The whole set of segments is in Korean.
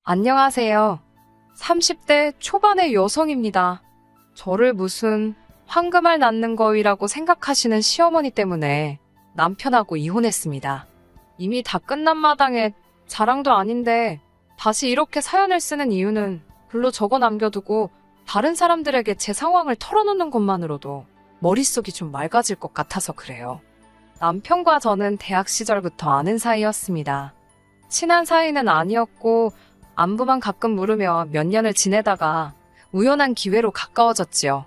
안녕하세요. 30대 초반의 여성입니다. 저를 무슨 황금알 낳는 거위라고 생각하시는 시어머니 때문에 남편하고 이혼했습니다. 이미 다 끝난 마당에 자랑도 아닌데 다시 이렇게 사연을 쓰는 이유는 글로 적어 남겨두고 다른 사람들에게 제 상황을 털어놓는 것만으로도 머릿속이 좀 맑아질 것 같아서 그래요. 남편과 저는 대학 시절부터 아는 사이였습니다. 친한 사이는 아니었고 안부만 가끔 물으며 몇 년을 지내다가 우연한 기회로 가까워졌지요.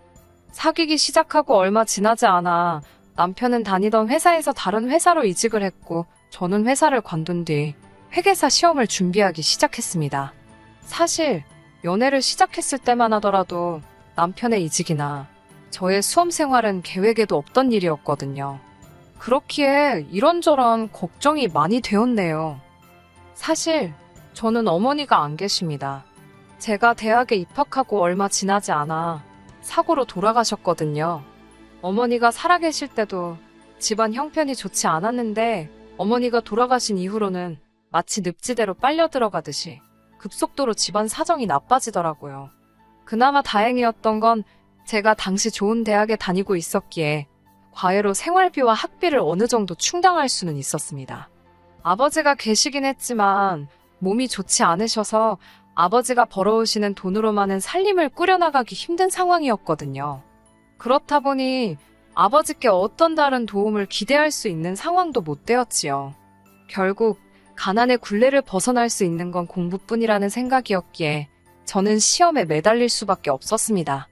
사귀기 시작하고 얼마 지나지 않아 남편은 다니던 회사에서 다른 회사로 이직을 했고 저는 회사를 관둔 뒤 회계사 시험을 준비하기 시작했습니다. 사실 연애를 시작했을 때만 하더라도 남편의 이직이나 저의 수험 생활은 계획에도 없던 일이었거든요. 그렇기에 이런저런 걱정이 많이 되었네요. 사실 저는 어머니가 안 계십니다. 제가 대학에 입학하고 얼마 지나지 않아 사고로 돌아가셨거든요. 어머니가 살아계실 때도 집안 형편이 좋지 않았는데 어머니가 돌아가신 이후로는 마치 늪지대로 빨려 들어가듯이 급속도로 집안 사정이 나빠지더라고요. 그나마 다행이었던 건 제가 당시 좋은 대학에 다니고 있었기에 과외로 생활비와 학비를 어느 정도 충당할 수는 있었습니다. 아버지가 계시긴 했지만 몸이 좋지 않으셔서 아버지가 벌어오시는 돈으로만은 살림을 꾸려나가기 힘든 상황이었거든요. 그렇다 보니 아버지께 어떤 다른 도움을 기대할 수 있는 상황도 못 되었지요. 결국 가난의 굴레를 벗어날 수 있는 건 공부뿐이라는 생각이었기에 저는 시험에 매달릴 수밖에 없었습니다.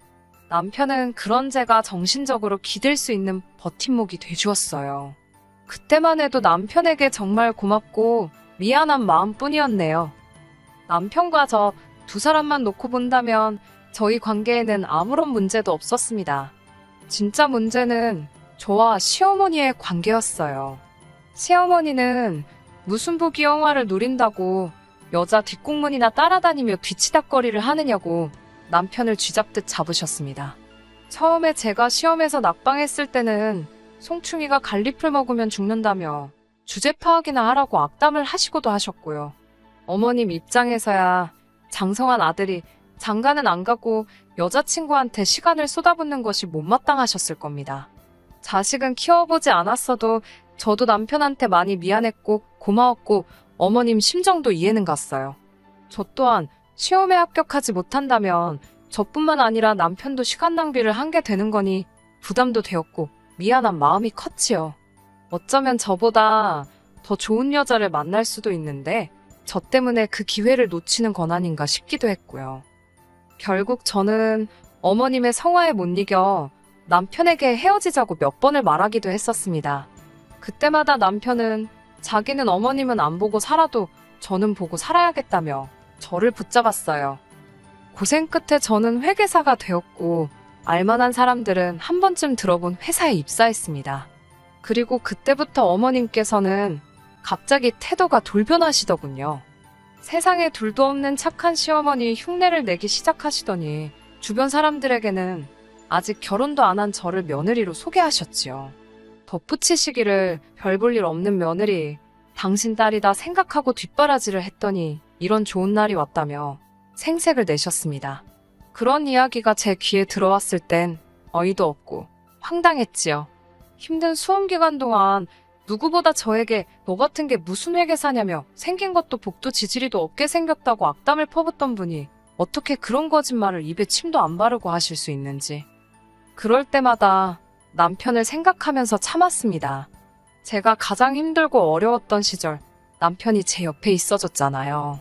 남편은 그런 제가 정신적으로 기댈 수 있는 버팀목이 돼주었어요. 그때만 해도 남편에게 정말 고맙고 미안한 마음뿐이었네요. 남편과 저 두 사람만 놓고 본다면 저희 관계에는 아무런 문제도 없었습니다. 진짜 문제는 저와 시어머니의 관계였어요. 시어머니는 무슨 부귀영화를 누린다고 여자 뒷공문이나 따라다니며 뒤치다꺼리를 하느냐고 남편을 쥐잡듯 잡으셨습니다. 처음에 제가 시험에서 낙방했을 때는 송충이가 갈잎을 먹으면 죽는다며 주제 파악이나 하라고 악담을 하시고도 하셨고요. 어머님 입장에서야 장성한 아들이 장가는 안 가고 여자친구한테 시간을 쏟아붓는 것이 못마땅하셨을 겁니다. 자식은 키워보지 않았어도 저도 남편한테 많이 미안했고 고마웠고 어머님 심정도 이해는 갔어요. 저 또한 시험에 합격하지 못한다면 저뿐만 아니라 남편도 시간 낭비를 한 게 되는 거니 부담도 되었고 미안한 마음이 컸지요. 어쩌면 저보다 더 좋은 여자를 만날 수도 있는데 저 때문에 그 기회를 놓치는 건 아닌가 싶기도 했고요. 결국 저는 어머님의 성화에 못 이겨 남편에게 헤어지자고 몇 번을 말하기도 했었습니다. 그때마다 남편은 자기는 어머님은 안 보고 살아도 저는 보고 살아야겠다며 저를 붙잡았어요. 고생 끝에 저는 회계사가 되었고 알만한 사람들은 한 번쯤 들어본 회사에 입사했습니다. 그리고 그때부터 어머님께서는 갑자기 태도가 돌변하시더군요. 세상에 둘도 없는 착한 시어머니 흉내를 내기 시작하시더니 주변 사람들에게는 아직 결혼도 안 한 저를 며느리로 소개하셨지요. 덧붙이시기를 별 볼 일 없는 며느리, 당신 딸이다 생각하고 뒷바라지를 했더니 이런 좋은 날이 왔다며 생색을 내셨습니다. 그런 이야기가 제 귀에 들어왔을 땐 어이도 없고 황당했지요. 힘든 수험 기간 동안 누구보다 저에게 너 같은 게 무슨 회계사냐며 생긴 것도 복도 지지리도 없게 생겼다고 악담을 퍼붓던 분이 어떻게 그런 거짓말을 입에 침도 안 바르고 하실 수 있는지. 그럴 때마다 남편을 생각하면서 참았습니다. 제가 가장 힘들고 어려웠던 시절 남편이 제 옆에 있어줬잖아요.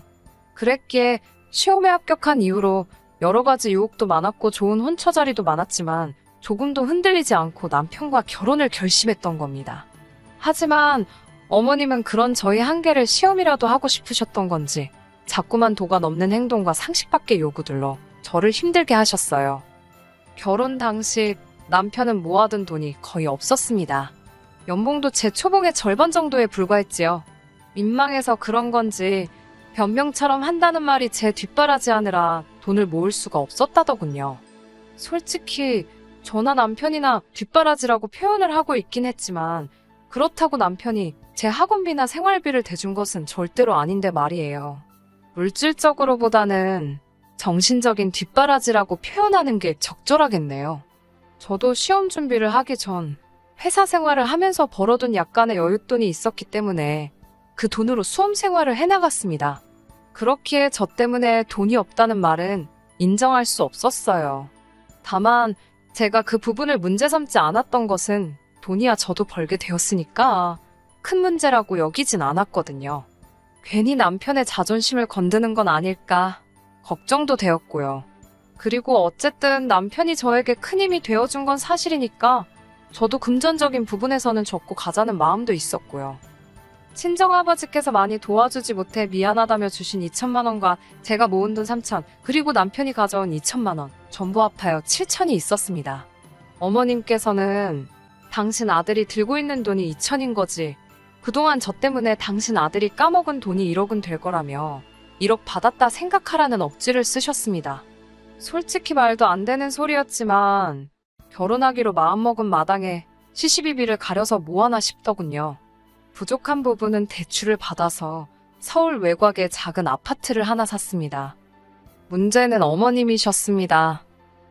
그랬기에 시험에 합격한 이후로 여러 가지 유혹도 많았고 좋은 혼처 자리도 많았지만 조금도 흔들리지 않고 남편과 결혼을 결심했던 겁니다. 하지만 어머님은 그런 저희 한계를 시험이라도 하고 싶으셨던 건지 자꾸만 도가 넘는 행동과 상식 밖의 요구들로 저를 힘들게 하셨어요. 결혼 당시 남편은 모아둔 돈이 거의 없었습니다. 연봉도 제 초봉의 절반 정도에 불과했지요. 민망해서 그런 건지 변명처럼 한다는 말이 제 뒷바라지하느라 돈을 모을 수가 없었다더군요. 솔직히 저나 남편이나 뒷바라지라고 표현을 하고 있긴 했지만 그렇다고 남편이 제 학원비나 생활비를 대준 것은 절대로 아닌데 말이에요. 물질적으로보다는 정신적인 뒷바라지라고 표현하는 게 적절하겠네요. 저도 시험 준비를 하기 전 회사 생활을 하면서 벌어둔 약간의 여윳돈이 있었기 때문에 그 돈으로 수험 생활을 해나갔습니다. 그렇기에 저 때문에 돈이 없다는 말은 인정할 수 없었어요. 다만 제가 그 부분을 문제 삼지 않았던 것은 돈이야 저도 벌게 되었으니까 큰 문제라고 여기진 않았거든요. 괜히 남편의 자존심을 건드는 건 아닐까 걱정도 되었고요. 그리고 어쨌든 남편이 저에게 큰 힘이 되어준 건 사실이니까 저도 금전적인 부분에서는 접고 가자는 마음도 있었고요. 친정아버지께서 많이 도와주지 못해 미안하다며 주신 2천만 원과 제가 모은 돈 3천, 그리고 남편이 가져온 2천만 원, 전부 합하여 7천이 있었습니다. 어머님께서는 당신 아들이 들고 있는 돈이 2천인 거지. 그동안 저 때문에 당신 아들이 까먹은 돈이 1억은 될 거라며 1억 받았다 생각하라는 억지를 쓰셨습니다. 솔직히 말도 안 되는 소리였지만 결혼하기로 마음먹은 마당에 시시비비를 가려서 뭐하나 싶더군요. 부족한 부분은 대출을 받아서 서울 외곽에 작은 아파트를 하나 샀습니다. 문제는 어머님이셨습니다.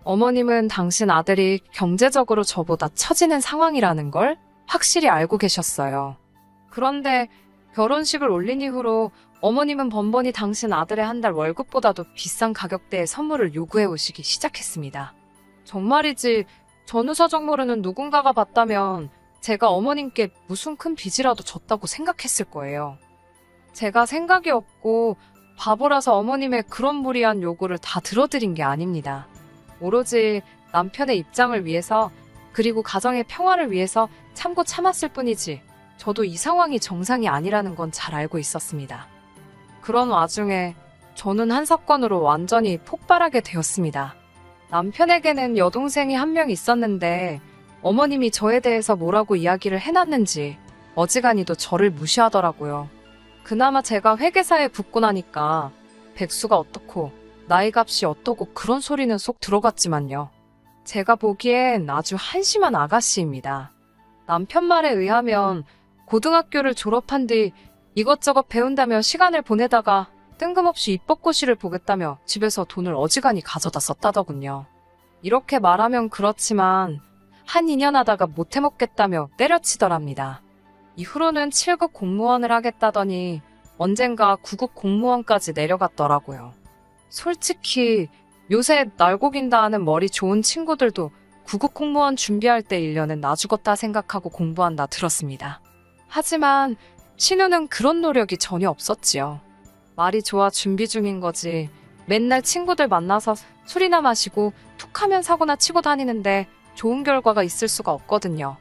어머님은 당신 아들이 경제적으로 저보다 처지는 상황이라는 걸 확실히 알고 계셨어요. 그런데 결혼식을 올린 이후로 어머님은 번번이 당신 아들의 한 달 월급보다도 비싼 가격대의 선물을 요구해 오시기 시작했습니다. 정말이지 전후사정 모르는 누군가가 봤다면 제가 어머님께 무슨 큰 빚이라도 졌다고 생각했을 거예요. 제가 생각이 없고 바보라서 어머님의 그런 무리한 요구를 다 들어드린 게 아닙니다. 오로지 남편의 입장을 위해서 그리고 가정의 평화를 위해서 참고 참았을 뿐이지 저도 이 상황이 정상이 아니라는 건 잘 알고 있었습니다. 그런 와중에 저는 한 사건으로 완전히 폭발하게 되었습니다. 남편에게는 여동생이 한 명 있었는데 어머님이 저에 대해서 뭐라고 이야기를 해놨는지 어지간히도 저를 무시하더라고요. 그나마 제가 회계사에 붙고 나니까 백수가 어떻고 나이값이 어떠고 그런 소리는 쏙 들어갔지만요. 제가 보기엔 아주 한심한 아가씨입니다. 남편 말에 의하면 고등학교를 졸업한 뒤 이것저것 배운다며 시간을 보내다가 뜬금없이 입법고시를 보겠다며 집에서 돈을 어지간히 가져다 썼다더군요. 이렇게 말하면 그렇지만 한 2년 하다가 못해먹겠다며 때려치더랍니다. 이후로는 7급 공무원을 하겠다더니 언젠가 9급 공무원까지 내려갔더라고요. 솔직히 요새 날고긴다 하는 머리 좋은 친구들도 9급 공무원 준비할 때 1년은 나 죽었다 생각하고 공부한다 들었습니다. 하지만 신우는 그런 노력이 전혀 없었지요. 말이 좋아 준비 중인 거지. 맨날 친구들 만나서 술이나 마시고 툭하면 사고나 치고 다니는데 좋은 결과가 있을 수가 없거든요.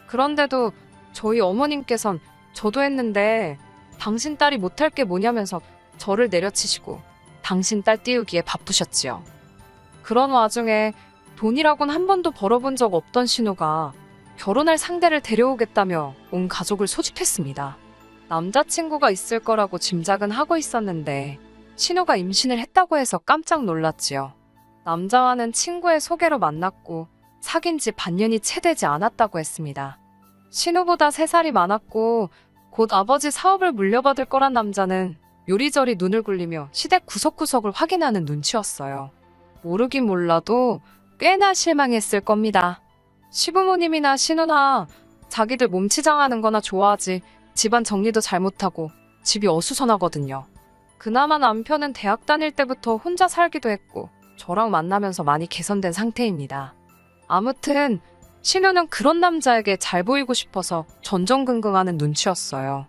그런데도 저희 어머님께선 저도 했는데 당신 딸이 못할 게 뭐냐면서 저를 내려치시고 당신 딸 띄우기에 바쁘셨지요. 그런 와중에 돈이라곤 한 번도 벌어본 적 없던 신우가 결혼할 상대를 데려오겠다며 온 가족을 소집했습니다. 남자친구가 있을 거라고 짐작은 하고 있었는데 신우가 임신을 했다고 해서 깜짝 놀랐지요. 남자와는 친구의 소개로 만났고 사귄 지 반년이 채 되지 않았다고 했습니다. 신우보다 3살이 많았고 곧 아버지 사업을 물려받을 거란 남자는 요리저리 눈을 굴리며 시댁 구석구석을 확인하는 눈치였어요. 모르긴 몰라도 꽤나 실망했을 겁니다. 시부모님이나 신우나 자기들 몸치장하는 거나 좋아하지 집안 정리도 잘못하고 집이 어수선하거든요. 그나마 남편은 대학 다닐 때부터 혼자 살기도 했고 저랑 만나면서 많이 개선된 상태입니다. 아무튼 신우는 그런 남자에게 잘 보이고 싶어서 전전긍긍하는 눈치였어요.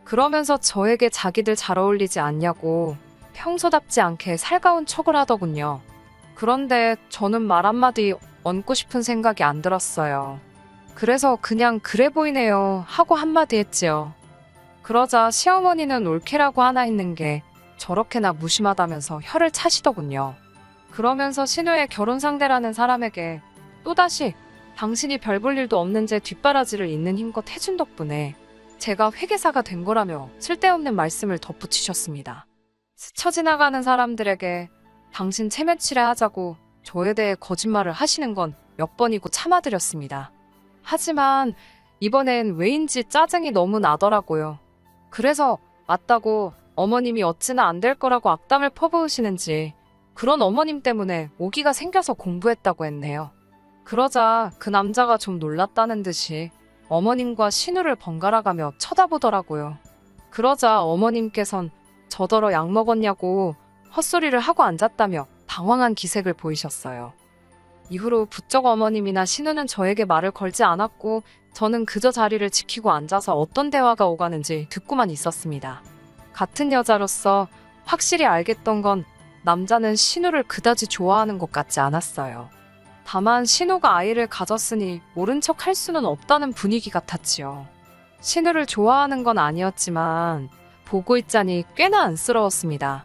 그러면서 저에게 자기들 잘 어울리지 않냐고 평소답지 않게 살가운 척을 하더군요. 그런데 저는 말 한마디 얹고 싶은 생각이 안 들었어요. 그래서 그냥 그래 보이네요 하고 한마디 했지요. 그러자 시어머니는 올케라고 하나 있는 게 저렇게나 무심하다면서 혀를 차시더군요. 그러면서 신우의 결혼 상대라는 사람에게 또다시 당신이 별 볼 일도 없는 제 뒷바라지를 있는 힘껏 해준 덕분에 제가 회계사가 된 거라며 쓸데없는 말씀을 덧붙이셨습니다. 스쳐 지나가는 사람들에게 당신 체면치레 하자고 저에 대해 거짓말을 하시는 건 몇 번이고 참아드렸습니다. 하지만 이번엔 왜인지 짜증이 너무 나더라고요. 그래서 맞다고 어머님이 어찌나 안 될 거라고 악담을 퍼부으시는지 그런 어머님 때문에 오기가 생겨서 공부했다고 했네요. 그러자 그 남자가 좀 놀랐다는 듯이 어머님과 신우를 번갈아가며 쳐다보더라고요. 그러자 어머님께선 저더러 약 먹었냐고 헛소리를 하고 앉았다며 당황한 기색을 보이셨어요. 이후로 부쩍 어머님이나 신우는 저에게 말을 걸지 않았고 저는 그저 자리를 지키고 앉아서 어떤 대화가 오가는지 듣고만 있었습니다. 같은 여자로서 확실히 알겠던 건 남자는 신우를 그다지 좋아하는 것 같지 않았어요. 다만 신우가 아이를 가졌으니 모른 척 할 수는 없다는 분위기 같았지요. 신우를 좋아하는 건 아니었지만 보고 있자니 꽤나 안쓰러웠습니다.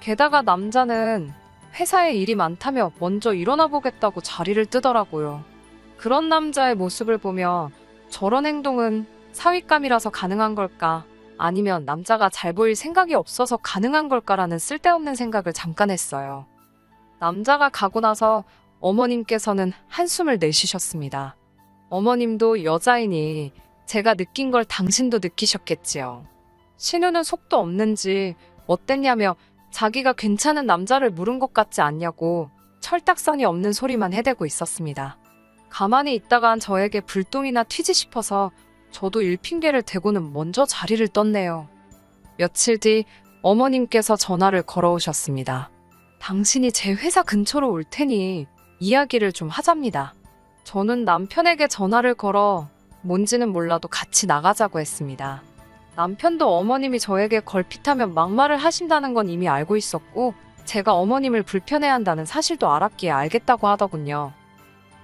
게다가 남자는 회사에 일이 많다며 먼저 일어나 보겠다고 자리를 뜨더라고요. 그런 남자의 모습을 보며 저런 행동은 사윗감이라서 가능한 걸까? 아니면 남자가 잘 보일 생각이 없어서 가능한 걸까라는 쓸데없는 생각을 잠깐 했어요. 남자가 가고 나서 어머님께서는 한숨을 내쉬셨습니다. 어머님도 여자이니 제가 느낀 걸 당신도 느끼셨겠지요. 신우는 속도 없는지 어땠냐며 자기가 괜찮은 남자를 물은 것 같지 않냐고 철딱선이 없는 소리만 해대고 있었습니다. 가만히 있다간 저에게 불똥이나 튀지 싶어서 저도 일핑계를 대고는 먼저 자리를 떴네요. 며칠 뒤 어머님께서 전화를 걸어오셨습니다. 당신이 제 회사 근처로 올 테니 이야기를 좀 하잡니다. 저는 남편에게 전화를 걸어 뭔지는 몰라도 같이 나가자고 했습니다. 남편도 어머님이 저에게 걸핏하면 막말을 하신다는 건 이미 알고 있었고 제가 어머님을 불편해한다는 사실도 알았기에 알겠다고 하더군요.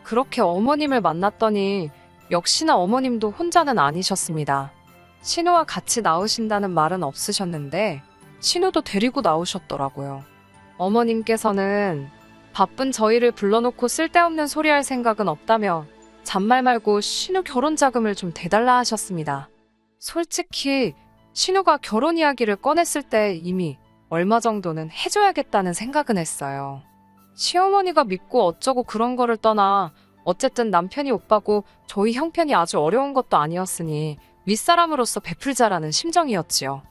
그렇게 어머님을 만났더니 역시나 어머님도 혼자는 아니셨습니다. 신우와 같이 나오신다는 말은 없으셨는데 신우도 데리고 나오셨더라고요. 어머님께서는 바쁜 저희를 불러놓고 쓸데없는 소리 할 생각은 없다며 잔말 말고 신우 결혼 자금을 좀 대달라 하셨습니다. 솔직히 신우가 결혼 이야기를 꺼냈을 때 이미 얼마 정도는 해줘야겠다는 생각은 했어요. 시어머니가 믿고 어쩌고 그런 거를 떠나 어쨌든 남편이 오빠고 저희 형편이 아주 어려운 것도 아니었으니 윗사람으로서 베풀자라는 심정이었지요.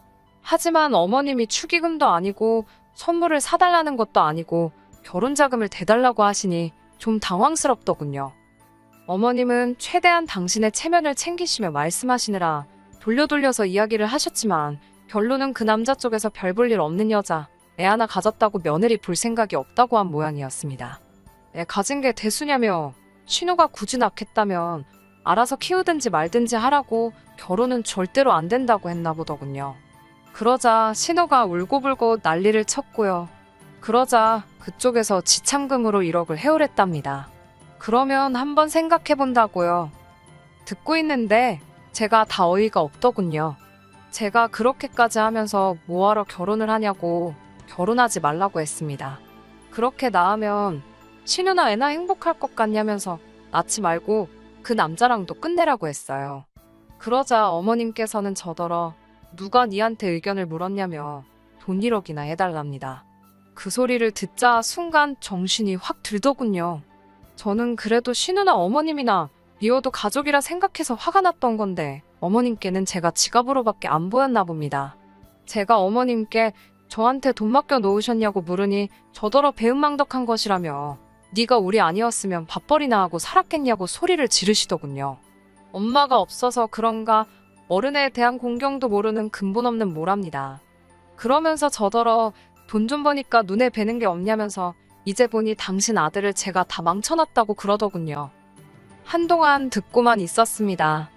하지만 어머님이 축의금도 아니고 선물을 사달라는 것도 아니고 결혼 자금을 대달라고 하시니 좀 당황스럽더군요. 어머님은 최대한 당신의 체면을 챙기시며 말씀하시느라 돌려서 이야기를 하셨지만 결론은 그 남자 쪽에서 별 볼 일 없는 여자, 애 하나 가졌다고 며느리 볼 생각이 없다고 한 모양이었습니다. 애 가진 게 대수냐며 신우가 굳이 낳겠다면 알아서 키우든지 말든지 하라고 결혼은 절대로 안 된다고 했나 보더군요. 그러자 신우가 울고불고 난리를 쳤고요. 그러자 그쪽에서 지참금으로 1억을 해오랬답니다. 그러면 한번 생각해 본다고요. 듣고 있는데 제가 다 어이가 없더군요. 제가 그렇게까지 하면서 뭐하러 결혼을 하냐고 결혼하지 말라고 했습니다. 그렇게 낳으면 신우나 애나 행복할 것 같냐면서 낳지 말고 그 남자랑도 끝내라고 했어요. 그러자 어머님께서는 저더러 누가 니한테 의견을 물었냐며 돈 1억이나 해달랍니다. 그 소리를 듣자 순간 정신이 확 들더군요. 저는 그래도 신우나 어머님이나 미워도 가족이라 생각해서 화가 났던 건데 어머님께는 제가 지갑으로밖에 안 보였나 봅니다. 제가 어머님께 저한테 돈 맡겨 놓으셨냐고 물으니 저더러 배은망덕한 것이라며 네가 우리 아니었으면 밥벌이나 하고 살았겠냐고 소리를 지르시더군요. 엄마가 없어서 그런가 어른에 대한 공경도 모르는 근본 없는 모랍니다. 그러면서 저더러 돈 좀 버니까 눈에 뵈는 게 없냐면서 이제 보니 당신 아들을 제가 다 망쳐놨다고 그러더군요. 한동안 듣고만 있었습니다.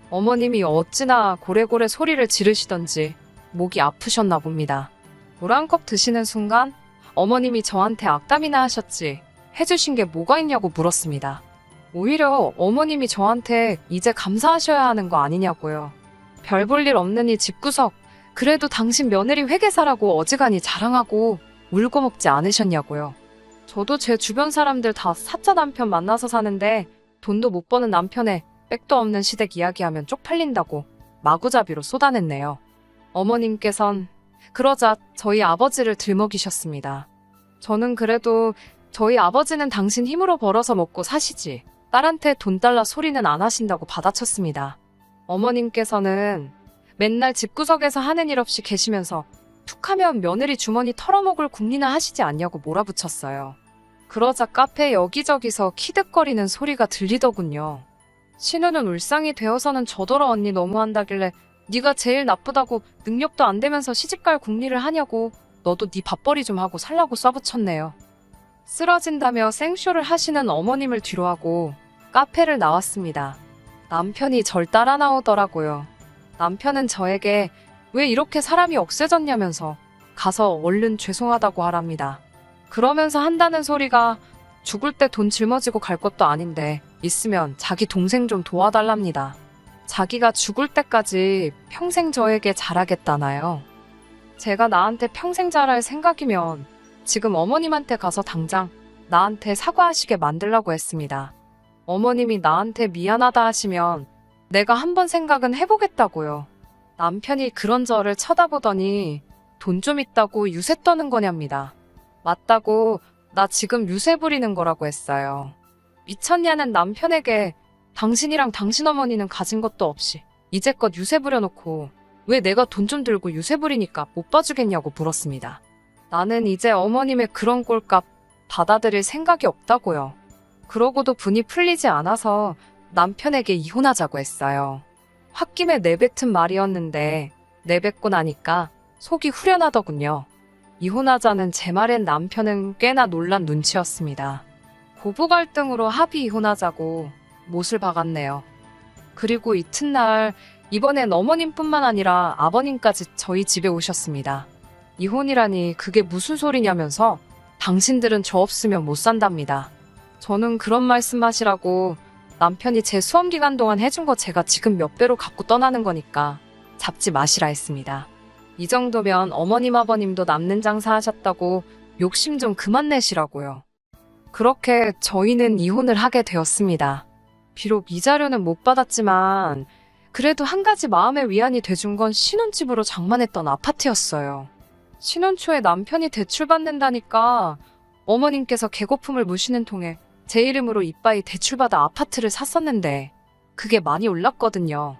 어머님이 어찌나 고래고래 소리를 지르시던지 목이 아프셨나 봅니다. 물 한 컵 드시는 순간 어머님이 저한테 악담이나 하셨지 해주신 게 뭐가 있냐고 물었습니다. 오히려 어머님이 저한테 이제 감사하셔야 하는 거 아니냐고요. 별 볼 일 없는 이 집구석 그래도 당신 며느리 회계사라고 어지간히 자랑하고 울고 먹지 않으셨냐고요. 저도 제 주변 사람들 다 사짜 남편 만나서 사는데 돈도 못 버는 남편에 백도 없는 시댁 이야기하면 쪽팔린다고 마구잡이로 쏟아냈네요. 어머님께선 그러자 저희 아버지를 들먹이셨습니다. 저는 그래도 저희 아버지는 당신 힘으로 벌어서 먹고 사시지 딸한테 돈 달라 소리는 안 하신다고 받아쳤습니다. 어머님께서는 맨날 집구석에서 하는 일 없이 계시면서 툭하면 며느리 주머니 털어먹을 궁리나 하시지 않냐고 몰아붙였어요. 그러자 카페 여기저기서 키득거리는 소리가 들리더군요. 신우는 울상이 되어서는 저더러 언니 너무한다길래 네가 제일 나쁘다고 능력도 안 되면서 시집갈 궁리를 하냐고 너도 네 밥벌이 좀 하고 살라고 쏴붙였네요. 쓰러진다며 생쇼를 하시는 어머님을 뒤로하고 카페를 나왔습니다. 남편이 절 따라 나오더라고요. 남편은 저에게 왜 이렇게 사람이 억세졌냐면서 가서 얼른 죄송하다고 하랍니다. 그러면서 한다는 소리가 죽을 때 돈 짊어지고 갈 것도 아닌데 있으면 자기 동생 좀 도와달랍니다. 자기가 죽을 때까지 평생 저에게 잘하겠다나요. 제가 나한테 평생 잘할 생각이면 지금 어머님한테 가서 당장 나한테 사과하시게 만들라고 했습니다. 어머님이 나한테 미안하다 하시면 내가 한번 생각은 해보겠다고요. 남편이 그런 저를 쳐다보더니 돈 좀 있다고 유세 떠는 거냐입니다. 맞다고 나 지금 유세 부리는 거라고 했어요. 미쳤냐는 남편에게 당신이랑 당신 어머니는 가진 것도 없이 이제껏 유세 부려놓고 왜 내가 돈 좀 들고 유세 부리니까 못 봐주겠냐고 물었습니다. 나는 이제 어머님의 그런 꼴값 받아들일 생각이 없다고요. 그러고도 분이 풀리지 않아서 남편에게 이혼하자고 했어요. 홧김에 내뱉은 말이었는데 내뱉고 나니까 속이 후련하더군요. 이혼하자는 제 말엔 남편은 꽤나 놀란 눈치였습니다. 고부 갈등으로 합의 이혼하자고 못을 박았네요. 그리고 이튿날 이번엔 어머님뿐만 아니라 아버님까지 저희 집에 오셨습니다. 이혼이라니 그게 무슨 소리냐면서 당신들은 저 없으면 못 산답니다. 저는 그런 말씀하시라고 남편이 제 수험 기간 동안 해준 거 제가 지금 몇 배로 갖고 떠나는 거니까 잡지 마시라 했습니다. 이 정도면 어머님 아버님도 남는 장사 하셨다고 욕심 좀 그만 내시라고요. 그렇게 저희는 이혼을 하게 되었습니다. 비록 이자료는 못 받았지만 그래도 한 가지 마음의 위안이 돼준 건 신혼집으로 장만했던 아파트였어요. 신혼 초에 남편이 대출받는다니까 어머님께서 개거품을 무시는 통에 제 이름으로 이빠이 대출받아 아파트를 샀었는데 그게 많이 올랐거든요.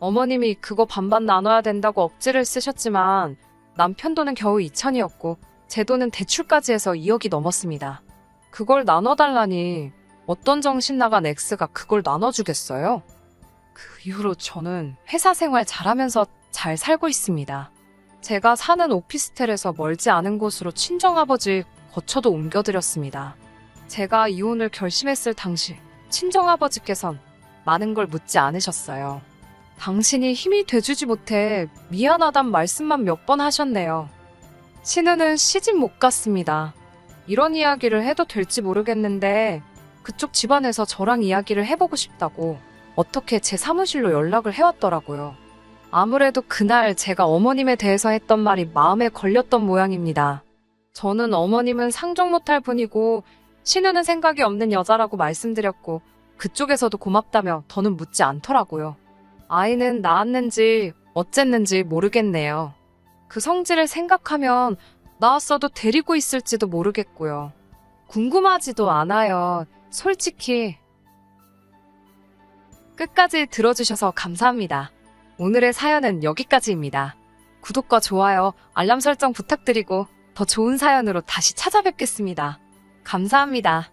어머님이 그거 반반 나눠야 된다고 억지를 쓰셨지만 남편 돈은 겨우 2천이었고 제 돈은 대출까지 해서 2억이 넘었습니다. 그걸 나눠달라니 어떤 정신 나간 엑스가 그걸 나눠주겠어요? 그 이후로 저는 회사 생활 잘하면서 잘 살고 있습니다. 제가 사는 오피스텔에서 멀지 않은 곳으로 친정아버지 거처도 옮겨드렸습니다. 제가 이혼을 결심했을 당시 친정아버지께선 많은 걸 묻지 않으셨어요. 당신이 힘이 돼주지 못해 미안하단 말씀만 몇 번 하셨네요. 신우는 시집 못 갔습니다. 이런 이야기를 해도 될지 모르겠는데 그쪽 집안에서 저랑 이야기를 해보고 싶다고 어떻게 제 사무실로 연락을 해왔더라고요. 아무래도 그날 제가 어머님에 대해서 했던 말이 마음에 걸렸던 모양입니다. 저는 어머님은 상종 못할 분이고 신우는 생각이 없는 여자라고 말씀드렸고 그쪽에서도 고맙다며 더는 묻지 않더라고요. 아이는 낳았는지 어쨌는지 모르겠네요. 그 성질을 생각하면 낳았어도 데리고 있을지도 모르겠고요. 궁금하지도 않아요. 솔직히. 끝까지 들어주셔서 감사합니다. 오늘의 사연은 여기까지입니다. 구독과 좋아요, 알람 설정 부탁드리고 더 좋은 사연으로 다시 찾아뵙겠습니다. 감사합니다.